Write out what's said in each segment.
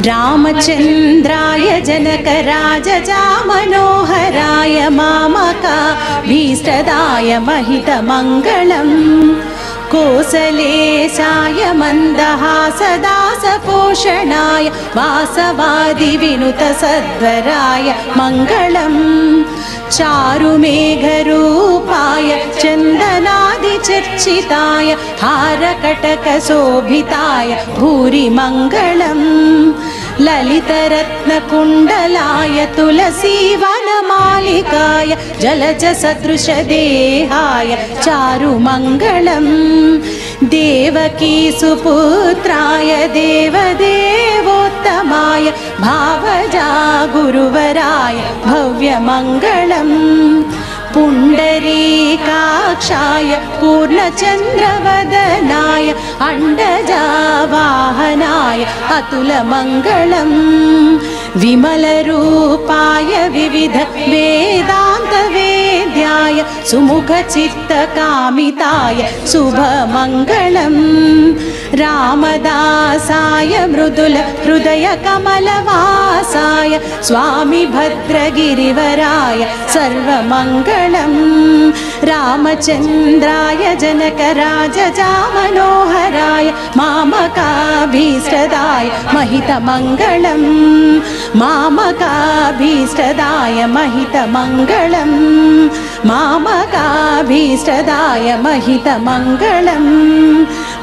रामचन्द्राय जनकराजजामनोहराय मामकाभीष्टदाय महितमङ्गलम् कोसलेशाय मन्दहासदासपोषणाय वासवादिविनुतसद्वराय मङ्गलम् चारुमेघरूपाय चन्दनादिचर्चिताय हारकटकशोभिताय भूरि मङ्गलम् ललितरत्नकुण्डलाय तुलसीवनमालिकाय जलजसदृशदेहाय चारुमङ्गलम् देवकीसुपुत्राय देवदेवोत्तमाय भावजा गुरुवराय भव्यमङ्गलम् पुण्डरीकाक्षाय पूर्णचन्द्रवदनाय अण्डजावाहनाय अतुलमङ्गलम् विमलरूपाय विविध वेदान्तवेद्याय सुमुखचित्तकामिताय शुभमङ्गलम् रामदासाय मृदुल हृदय कमलवासाय स्वामी भद्रगिरिवराय सर्वमङ्गलम् रामचन्द्राय जनकराजजामनोहराय मामकाभीष्टदाय महितमङ्गलम् मामकाभीष्टदाय महितमङ्गलम् मामकाभीष्टदाय महितमङ्गलम्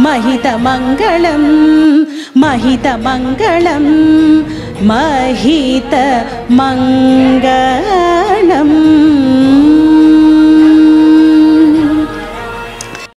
महितमङ्गलम् महितमङ्गलम् महितमङ्गलम्।